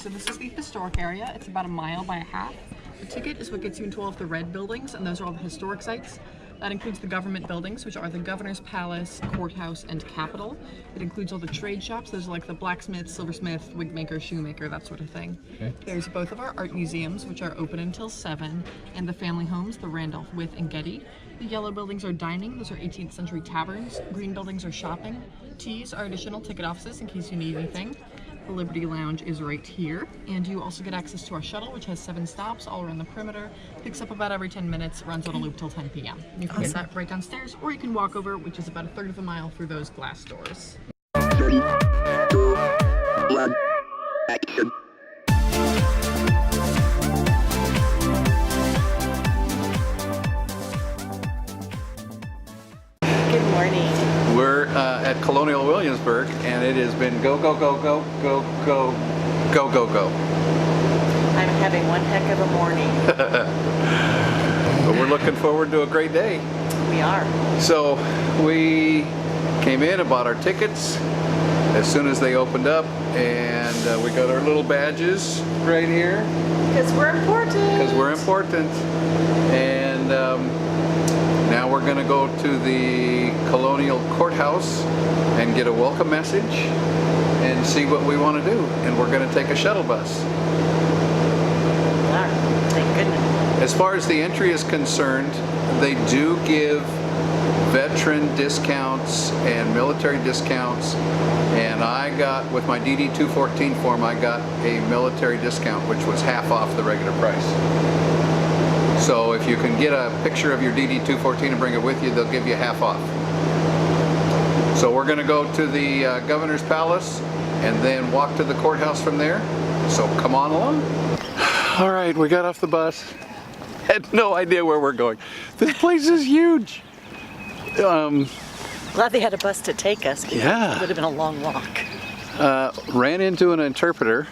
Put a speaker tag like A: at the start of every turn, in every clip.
A: So this is the historic area. It's about a mile by a half. The ticket is what gets you into all of the red buildings, and those are all the historic sites. That includes the government buildings, which are the Governor's Palace, Courthouse, and Capitol. It includes all the trade shops. Those are like the blacksmith, silversmith, wig maker, shoemaker, that sort of thing. Okay. There's both of our art museums, which are open until 7, and the family homes, the Randolph, With, and Getty. The yellow buildings are dining. Those are 18th century taverns. Green buildings are shopping. T's are additional ticket offices in case you need anything. The Liberty Lounge is right here, and you also get access to our shuttle, which has 7 stops all around the perimeter, picks up about every 10 minutes, runs on a loop till 10 p.m. You can get that right downstairs, or you can walk over, which is about a third of a mile through those glass doors.
B: 3, 2, 1, action.
C: Good morning.
D: We're at Colonial Williamsburg, and it has been go, go, go, go, go, go, go, go, go.
C: I'm having one heck of a morning.
D: But we're looking forward to a great day.
C: We are.
D: So we came in and bought our tickets as soon as they opened up, and we got our little badges right here.
C: Because we're important.
D: Because we're important. And now we're going to go to the Colonial Courthouse and get a welcome message and see what we want to do. And we're going to take a shuttle bus.
C: Thank goodness.
D: As far as the entry is concerned, they do give veteran discounts and military discounts. And I got, with my DD-214 form, I got a military discount, which was half off the regular price. So if you can get a picture of your DD-214 and bring it with you, they'll give you half off. So we're going to go to the Governor's Palace and then walk to the courthouse from there. So come on along. All right, we got off the bus. Had no idea where we're going. This place is huge.
C: Glad they had a bus to take us.
D: Yeah.
C: It would have been a long walk.
D: Ran into an interpreter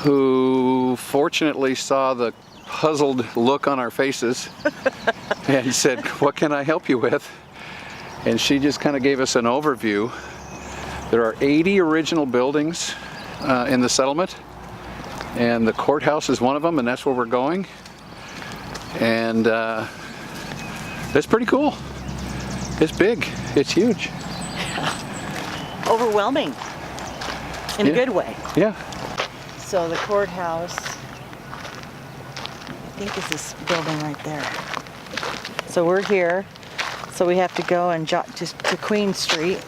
D: who fortunately saw the puzzled look on our faces and said, "What can I help you with?" And she just kind of gave us an overview. There are 80 original buildings in the settlement, and the courthouse is one of them, and that's where we're going. And it's pretty cool. It's big. It's huge.
C: Yeah. Overwhelming. In a good way.
D: Yeah.
C: So the courthouse, I think is this building right there. So we're here. So we have to go and jot just to Queen Street.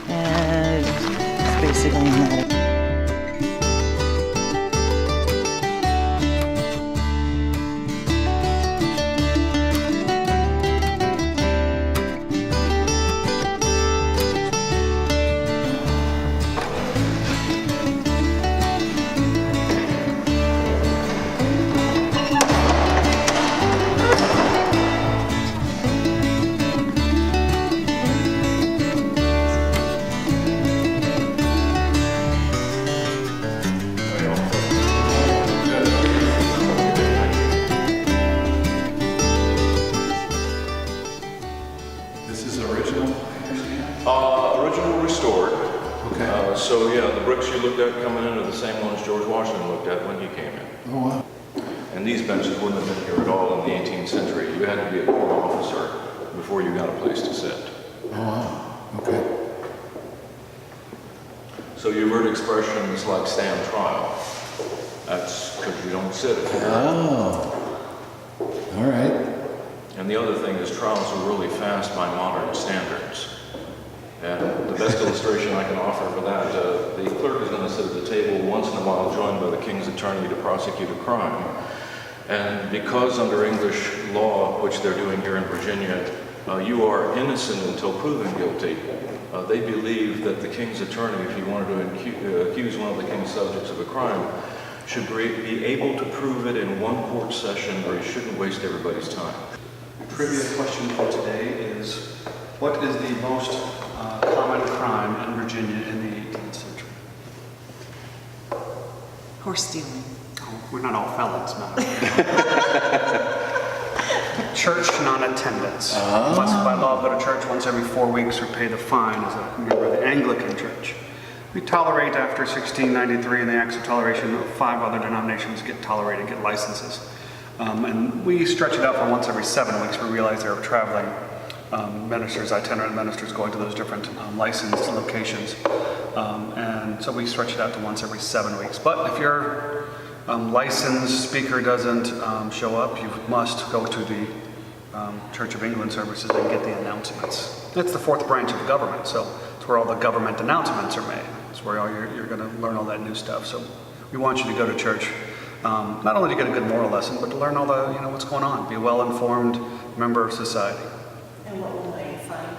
C: And it's basically not.
E: Original restored.
D: Okay.
E: So yeah, the bricks you looked at coming in are the same ones George Washington looked at when he came in.
D: Oh wow.
E: And these benches wouldn't have been here at all in the 18th century. You had to be a court officer before you got a place to sit.
D: Oh wow. Okay.
E: So you've heard expressions like stand trial. That's because you don't sit at the hearing.
D: Oh. All right.
E: And the other thing is trials are really fast by modern standards. And the best illustration I can offer for that, the clerk is going to sit at the table once in a while joined by the king's attorney to prosecute a crime. And because under English law, which they're doing here in Virginia, you are innocent until proven guilty, they believe that the king's attorney, if he wanted to accuse one of the king's subjects of a crime, should be able to prove it in one court session, or he shouldn't waste everybody's time.
F: Trivia question for today is, what is the most common crime in Virginia in the 18th century?
G: Horse stealing.
F: Oh, we're not all felons, madam. church non-attendance. Must by law go to church once every 4 weeks or pay the fine as a member of the Anglican Church. We tolerate after 1693 and the Acts of Toleration, 5 other denominations get tolerated, get licenses. And we stretch it out for once every 7 weeks. We realize there are traveling ministers, itinerant ministers going to those different licensed locations. And so we stretch it out to once every 7 weeks. But if your licensed speaker doesn't show up, you must go to the Church of England services and get the announcements. That's the 4th branch of the government, so it's where all the government announcements are made. It's where you're going to learn all that new stuff. So we want you to go to church, not only to get a good moral lesson, but to learn all the, what's going on. Be a well-informed member of society.
C: And what will they find?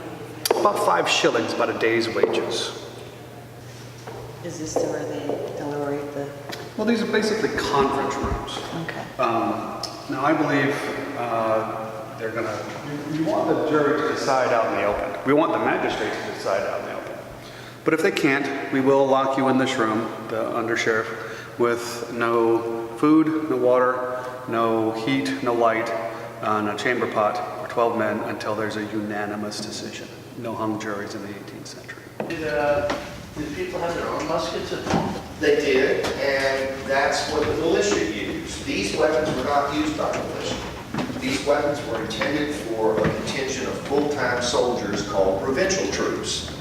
F: About 5 shillings, about a day's wages.
C: Is this where they deliberate the?
F: Well, these are basically conference rooms.
C: Okay.
F: Now, I believe they're going to. We want the jury to decide out in the open. We want the magistrate to decide out in the open. But if they can't, we will lock you in this room, the undersheriff, with no food, no water, no heat, no light, and a chamber pot for 12 men until there's a unanimous decision. No hung juries in the 18th century.
G: Did people have their own muskets at home?
H: They did, and that's what the militia used. These weapons were not used by the militia. These weapons were intended for a contingent of full-time soldiers called provincial troops.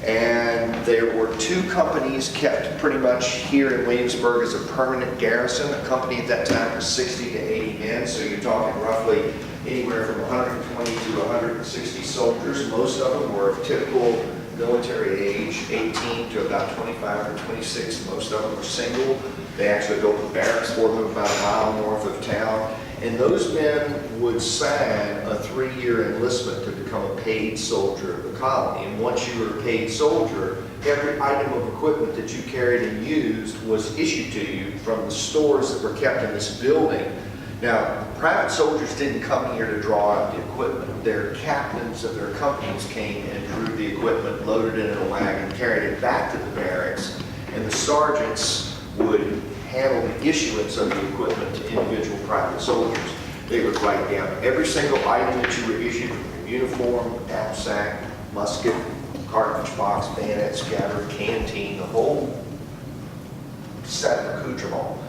H: And there were 2 companies kept pretty much here in Williamsburg as a permanent garrison. A company at that time was 60 to 80 men, so you're talking roughly anywhere from 120 to 160 soldiers. Most of them were of typical military age, 18 to about 25 or 26. Most of them were single. They actually built the barracks for them about a mile north of town. And those men would sign a 3-year enlistment to become a paid soldier of the colony. And once you were a paid soldier, every item of equipment that you carried and used was issued to you from the stores that were kept in this building. Now, private soldiers didn't come here to draw out the equipment. Their captains of their companies came and drew the equipment, loaded it in a wagon, carried it back to the barracks, and the sergeants would handle the issuance of the equipment to individual private soldiers. They would write down every single item that you were issued, from your uniform, knapsack, musket, cartridge box, bayonet, scabbard, canteen, the whole set of accoutrement.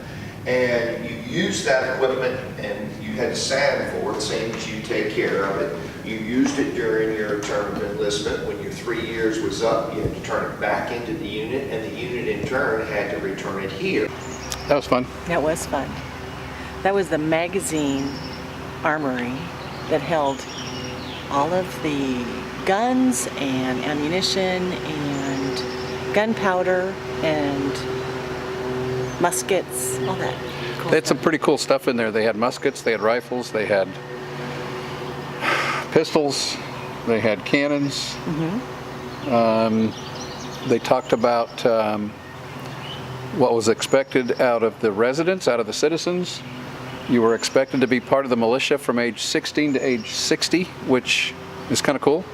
H: And you used that equipment and you had to sign for it, same as you take care of it. You used it during your term of enlistment. When your 3 years was up, you had to turn it back into the unit, and the unit in turn had to return it here.
D: That was fun.
C: That was fun. That was the magazine armory that held all of the guns and ammunition and gunpowder and muskets, all that. Cool
D: They had some
C: stuff.
D: pretty cool stuff in there. They had muskets, they had rifles, they had pistols, they had cannons. They talked about what was expected out of the residents, out of the citizens. You were expected to be part of the militia from age 16 to age 60, which is kind of cool.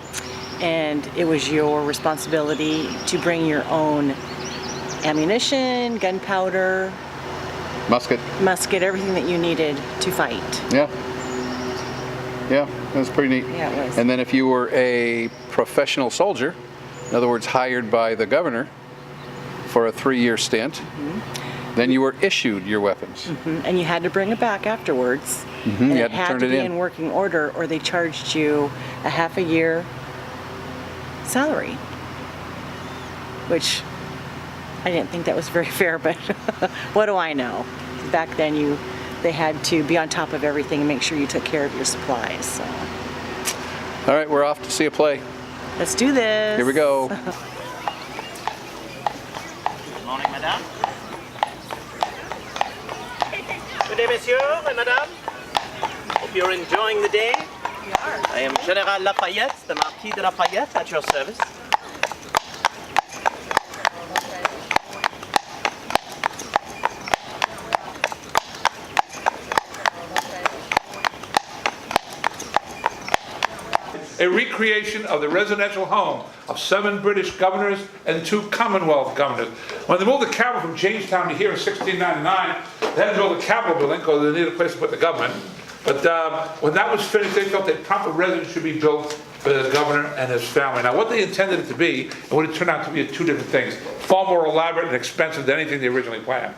C: And it was your responsibility to bring your own ammunition, gunpowder,
D: Musket.
C: everything that you needed to fight.
D: Yeah. Yeah, that was pretty neat.
C: Yeah, it was.
D: And then if you were a professional soldier, in other words, hired by the governor for a 3-year stint, then you were issued your weapons.
C: And you had to bring it back afterwards. And
D: You
C: it
D: had to
C: had
D: turn
C: to
D: it
C: be
D: in.
C: in working order, or they charged you a half a year salary, which I didn't think that was very fair, but what do I know? Back then they had to be on top of everything and make sure you took care of your supplies. So.
D: All right, we're off to see a play.
C: Let's do this.
D: Here we go.
G: Good morning, madame. Good day, monsieur and madame. Hope you're enjoying the day.
C: We are.
G: I am General Lafayette, the Marquis de Lafayette, at your service.
I: A recreation of the residential home of 7 British governors and 2 Commonwealth governors. When they moved the capital from Jamestown to here in 1699, they had to build a Capitol building because they needed a place to put the government. But when that was finished, they felt that proper residence should be built for the governor and his family. Now, what they intended it to be, and what it turned out to be, are two different things. Far more elaborate and expensive than anything they originally planned.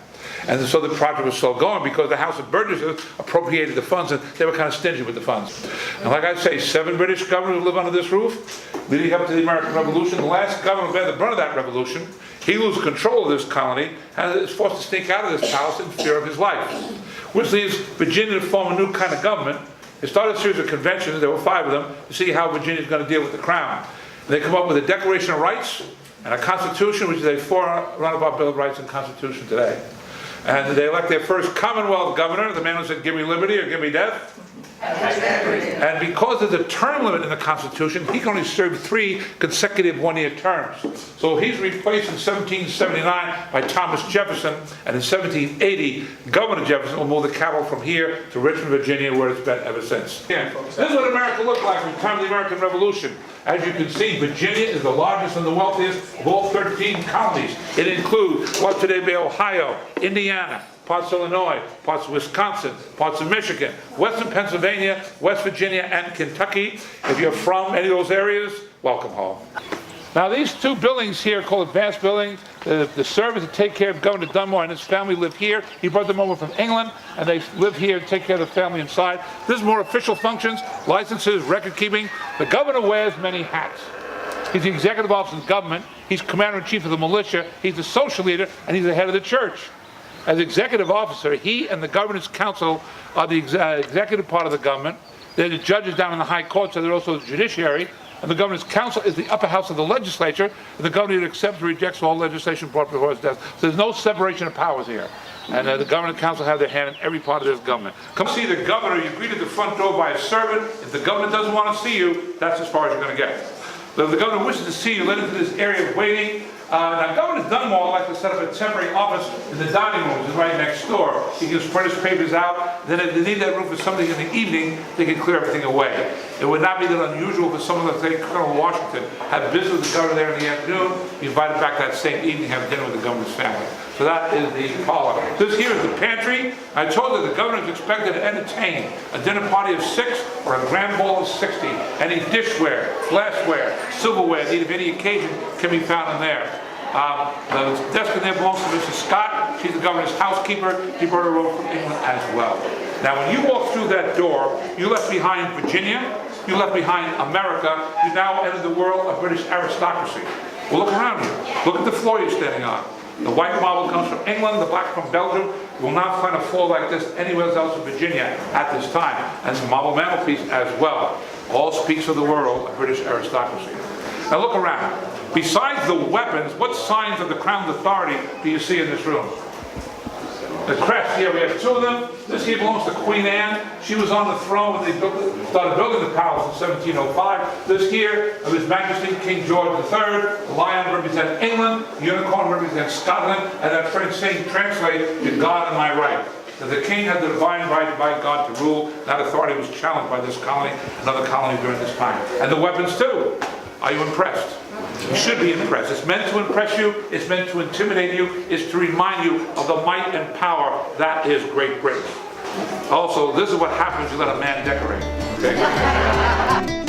I: And so the project was still going because the House of Burgesses appropriated the funds, and they were kind of stingy with the funds. And like I say, 7 British governors live under this roof, leading up to the American Revolution. The last governor who bear the brunt of that revolution, he loses control of this colony and is forced to sneak out of this palace in fear of his life, which leaves Virginia to form a new kind of government. They started a series of conventions, there were 5 of them, to see how Virginia is going to deal with the crown. And they come up with a Declaration of Rights and a Constitution, which is a forerunner of our Bill of Rights and Constitution today. And they elect their first Commonwealth governor, the man who said, "Give me liberty or give me death." And because there's a term limit in the Constitution, he can only serve 3 consecutive 1-year terms. So he's replaced in 1779 by Thomas Jefferson, and in 1780, Governor Jefferson will move the capital from here to Richmond, Virginia, where it's been ever since. This is what America looked like from the time of the American Revolution. As you can see, Virginia is the largest and the wealthiest of all 13 colonies. It includes what today be Ohio, Indiana, parts of Illinois, parts of Wisconsin, parts of Michigan, western Pennsylvania, West Virginia, and Kentucky. If you're from any of those areas, welcome home. Now these 2 buildings here called advanced buildings, the servants that take care of Governor Dunmore and his family live here. He brought them over from England, and they live here and take care of the family inside. This is more official functions, licenses, record keeping. The governor wears many hats. He's the executive officer of the government, he's commander-in-chief of the militia, he's the social leader, and he's the head of the church. As executive officer, he and the governor's council are the executive part of the government. They're the judges down in the high court, so they're also the judiciary. And the governor's council is the upper house of the legislature, and the governor either accepts or rejects all legislation brought before his desk. So there's no separation of powers here. And the governor and council have their hand in every part of this government. Come see the governor. You greet at the front door by a servant. If the governor doesn't want to see you, that's as far as you're going to get. But if the governor wishes to see you, let into this area of waiting. Now, Governor Dunmore likes to set up a temporary office in the dining room, which is right next door. He can spread his papers out. Then if they need that room for something in the evening, they can clear everything away. It would not be that unusual for someone, let's say Colonel Washington, have business with the governor there in the afternoon, be invited back that same evening, have dinner with the governor's family. So that is the parlor. This here is the pantry. I told you the governor is expected to entertain a dinner party of 6 or a grand ball of 60. Any dishware, glassware, silverware, need of any occasion can be found in there. The desk in there belongs to Mrs. Scott. She's the governor's housekeeper. He brought her over from England as well. Now, when you walk through that door, you left behind Virginia, you left behind America, you now enter the world of British aristocracy. Well, look around you. Look at the floor you're standing on. The white marble comes from England, the black from Belgium. You will not find a floor like this anywhere else in Virginia at this time. And it's a marble mantelpiece as well. All speaks of the world of British aristocracy. Now look around. Besides the weapons, what signs of the crown's authority do you see in this room? The crest here, we have 2 of them. This here belongs to Queen Anne. She was on the throne when they started building the palace in 1705. This here of His Majesty King George III. The lion represents England, the unicorn represents Scotland, and that French saying translates to God am I right. That the king had the divine right by God to rule. That authority was challenged by this colony and other colonies during this time. And the weapons too. Are you impressed? You should be impressed. It's meant to impress you. It's meant to intimidate you. It's to remind you of the might and power that is Great Britain. Also, this is what happens when you let a man decorate. Okay?